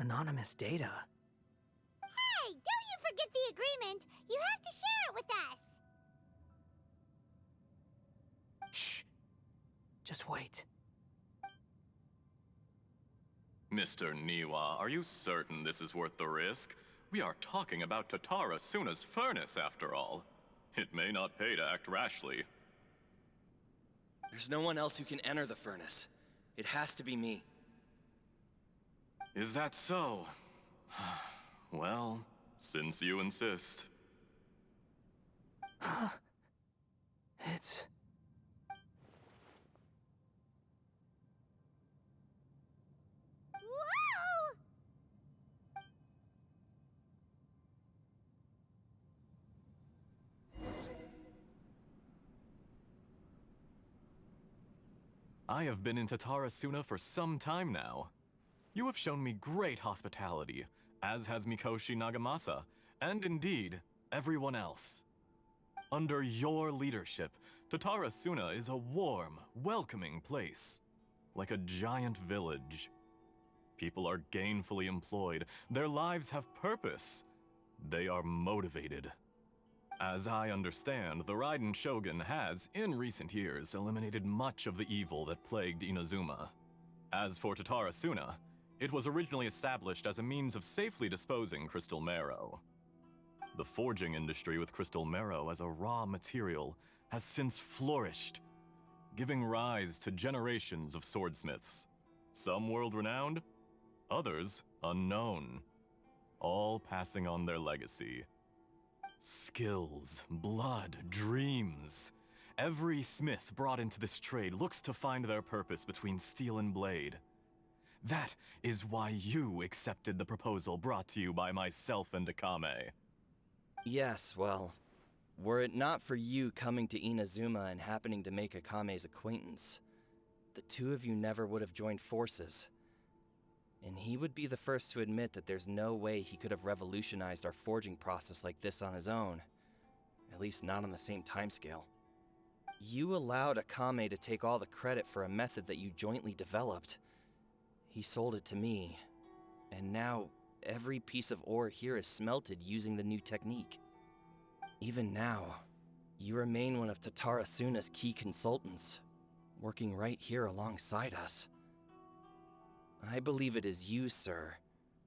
anonymous data. Hey, don't you forget the agreement! You have to share it with us! Shh. Just wait. Mr. Niwa, are you certain this is worth the risk? We are talking about Tatara Suna's furnace, after all. It may not pay to act rashly. There's no one else who can enter the furnace. It has to be me. Is that so? Well, since you insist. It's... Whoa! I have been in Tatara Suna for some time now. You have shown me great hospitality, as has Mikoshi Nagamasa, and indeed, everyone else. Under your leadership, Tatara Suna is a warm, welcoming place, like a giant village. People are gainfully employed, their lives have purpose, they are motivated. As I understand, the Raiden Shogun has, in recent years, eliminated much of the evil that plagued Inazuma. As for Tatara Suna, it was originally established as a means of safely disposing crystal marrow. The forging industry with crystal marrow as a raw material has since flourished, giving rise to generations of swordsmiths. Some world-renowned, others unknown, all passing on their legacy. Skills, blood, dreams. Every smith brought into this trade looks to find their purpose between steel and blade. That is why you accepted the proposal brought to you by myself and Akame. Yes, well, were it not for you coming to Inazuma and happening to make Akame's acquaintance, the two of you never would have joined forces. And he would be the first to admit that there's no way he could have revolutionized our forging process like this on his own. At least not on the same timescale. You allowed Akame to take all the credit for a method that you jointly developed. He sold it to me, and now every piece of ore here is smelted using the new technique. Even now, you remain one of Tatara Suna's key consultants, working right here alongside us. I believe it is you, sir,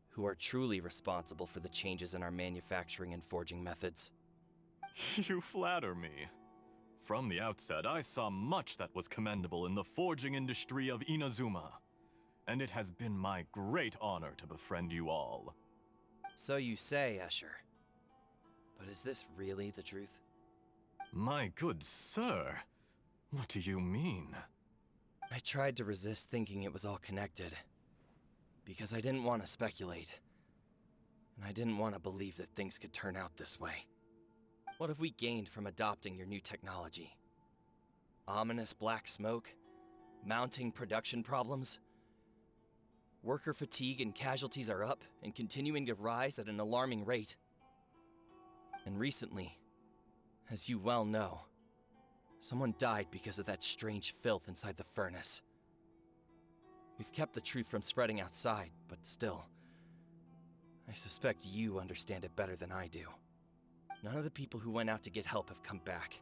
who are truly responsible for the changes in our manufacturing and forging methods. You flatter me. From the outset, I saw much that was commendable in the forging industry of Inazuma, and it has been my great honor to befriend you all. So you say, Escher. But is this really the truth? My good sir, what do you mean? I tried to resist thinking it was all connected, because I didn't want to speculate, and I didn't want to believe that things could turn out this way. What have we gained from adopting your new technology? Ominous black smoke? Mounting production problems? Worker fatigue and casualties are up and continuing to rise at an alarming rate. And recently, as you well know, someone died because of that strange filth inside the furnace. We've kept the truth from spreading outside, but still, I suspect you understand it better than I do. None of the people who went out to get help have come back.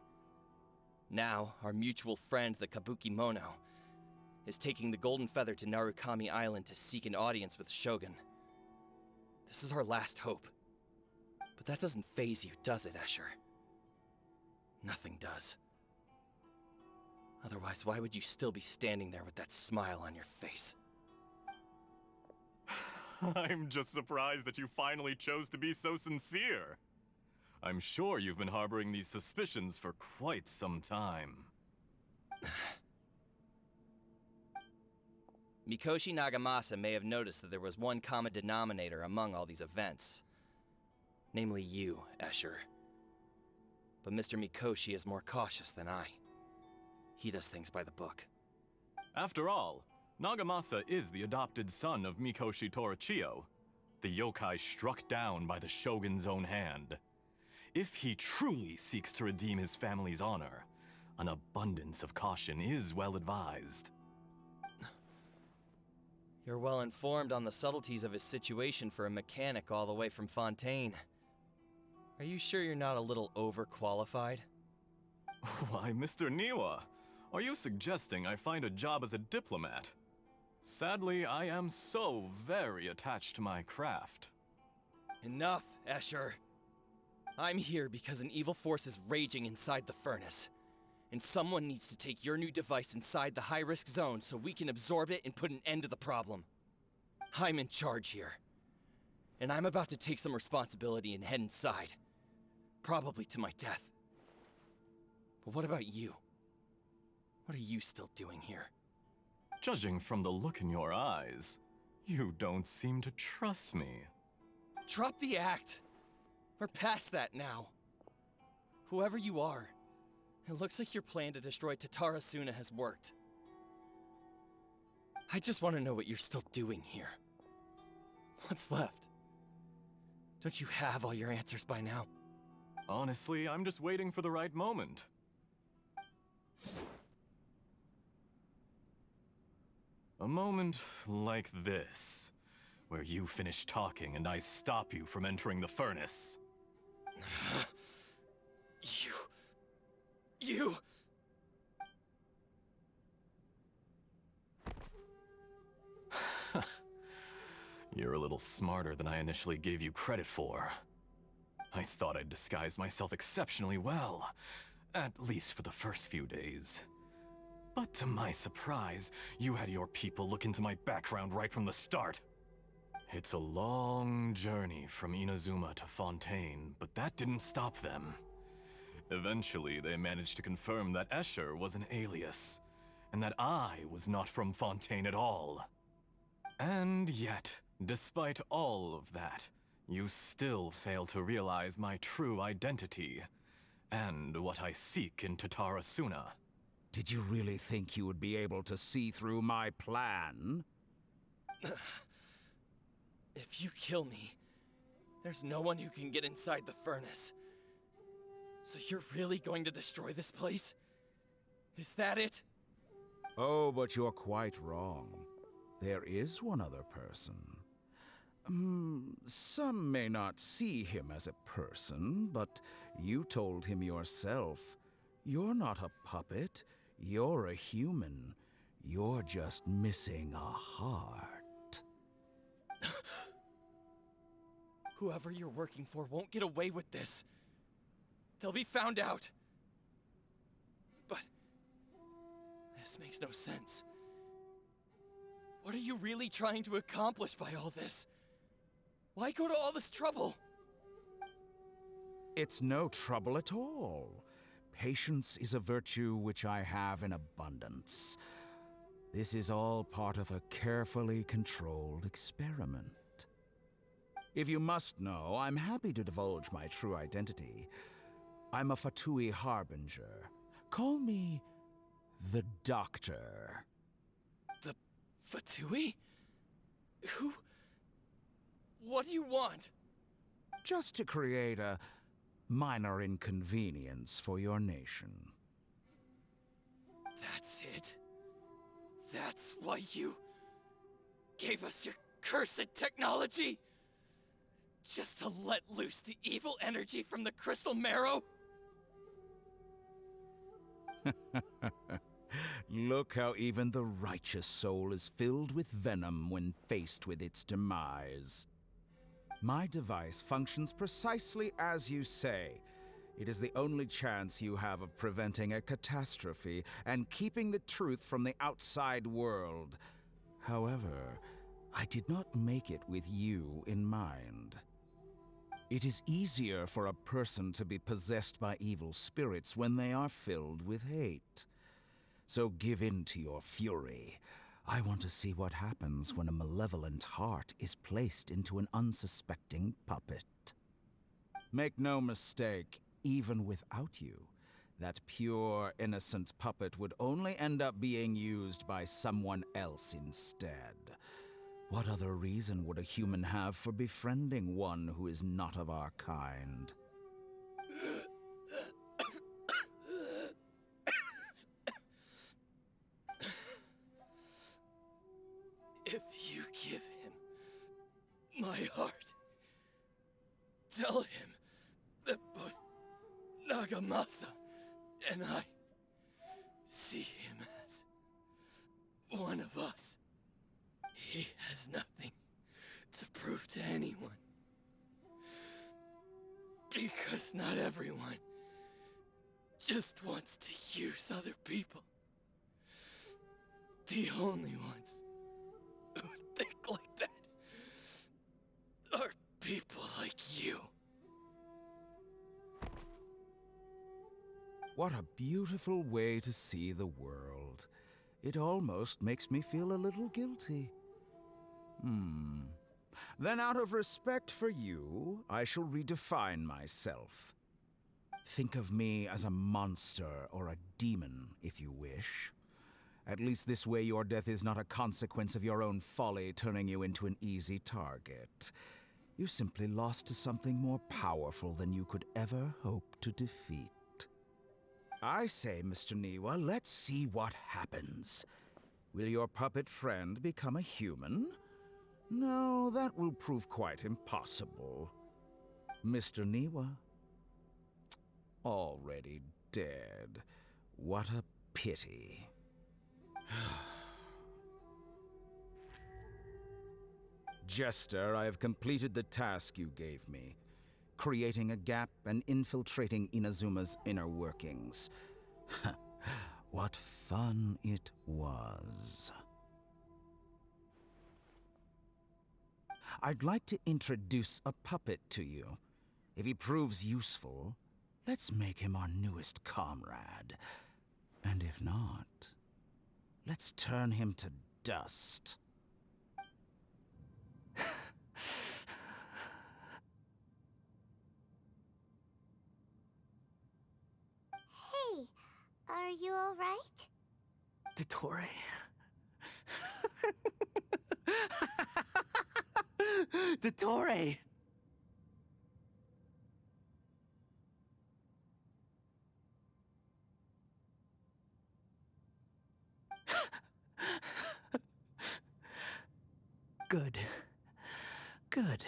Now, our mutual friend, the Kabuki Mono, is taking the Golden Feather to Narukami Island to seek an audience with Shogun. This is our last hope. But that doesn't faze you, does it, Escher? Nothing does. Otherwise, why would you still be standing there with that smile on your face? I'm just surprised that you finally chose to be so sincere. I'm sure you've been harboring these suspicions for quite some time. Mikoshi Nagamasa may have noticed that there was one common denominator among all these events. Namely you, Escher. But Mr. Mikoshi is more cautious than I. He does things by the book. After all, Nagamasa is the adopted son of Mikoshi Torichio, the yokai struck down by the Shogun's own hand. If he truly seeks to redeem his family's honor, an abundance of caution is well advised. You're well informed on the subtleties of his situation for a mechanic all the way from Fontaine. Are you sure you're not a little overqualified? Why, Mr. Niwa, are you suggesting I find a job as a diplomat? Sadly, I am so very attached to my craft. Enough, Escher. I'm here because an evil force is raging inside the furnace. And someone needs to take your new device inside the high-risk zone so we can absorb it and put an end to the problem. I'm in charge here. And I'm about to take some responsibility and head inside. Probably to my death. But what about you? What are you still doing here? Judging from the look in your eyes, you don't seem to trust me. Drop the act! We're past that now. Whoever you are, it looks like your plan to destroy Tatara Suna has worked. I just want to know what you're still doing here. What's left? Don't you have all your answers by now? Honestly, I'm just waiting for the right moment. A moment like this, where you finish talking and I stop you from entering the furnace. You... You're a little smarter than I initially gave you credit for. I thought I'd disguised myself exceptionally well, at least for the first few days. But to my surprise, you had your people look into my background right from the start. It's a long journey from Inazuma to Fontaine, but that didn't stop them. Eventually, they managed to confirm that Escher was an alias, and that I was not from Fontaine at all. And yet, despite all of that, you still fail to realize my true identity, and what I seek in Tatara Suna. Did you really think you would be able to see through my plan? If you kill me, there's no one who can get inside the furnace. So you're really going to destroy this place? Is that it? Oh, but you're quite wrong. There is one other person. Some may not see him as a person, but you told him yourself. You're not a puppet. You're a human. You're just missing a heart. Whoever you're working for won't get away with this. They'll be found out. But this makes no sense. What are you really trying to accomplish by all this? Why go to all this trouble? It's no trouble at all. Patience is a virtue which I have in abundance. This is all part of a carefully controlled experiment. If you must know, I'm happy to divulge my true identity. I'm a Fatui Harbinger. Call me the Doctor. The Fatui? Who? What do you want? Just to create a minor inconvenience for your nation. That's it? That's why you gave us your cursed technology? Just to let loose the evil energy from the crystal marrow? Look how even the righteous soul is filled with venom when faced with its demise. My device functions precisely as you say. It is the only chance you have of preventing a catastrophe and keeping the truth from the outside world. However, I did not make it with you in mind. It is easier for a person to be possessed by evil spirits when they are filled with hate. So give in to your fury. I want to see what happens when a malevolent heart is placed into an unsuspecting puppet. Make no mistake, even without you, that pure, innocent puppet would only end up being used by someone else instead. What other reason would a human have for befriending one who is not of our kind? If you my heart. Tell him that both Nagamasa and I see him as one of us. He has nothing to prove to anyone. Because not everyone just wants to use other people. The only ones who think like that are people like you. What a beautiful way to see the world. It almost makes me feel a little guilty. Then out of respect for you, I shall redefine myself. Think of me as a monster or a demon, if you wish. At least this way your death is not a consequence of your own folly turning you into an easy target. You simply lost to something more powerful than you could ever hope to defeat. I say, Mr. Niwa, let's see what happens. Will your puppet friend become a human? No, that will prove quite impossible. Mr. Niwa? Already dead. What a pity. Jester, I have completed the task you gave me. Creating a gap and infiltrating Inazuma's inner workings. What fun it was. I'd like to introduce a puppet to you. If he proves useful, let's make him our newest comrade. And if not, let's turn him to dust. Hey, are you alright? Dottore. Dottore! Good. Good.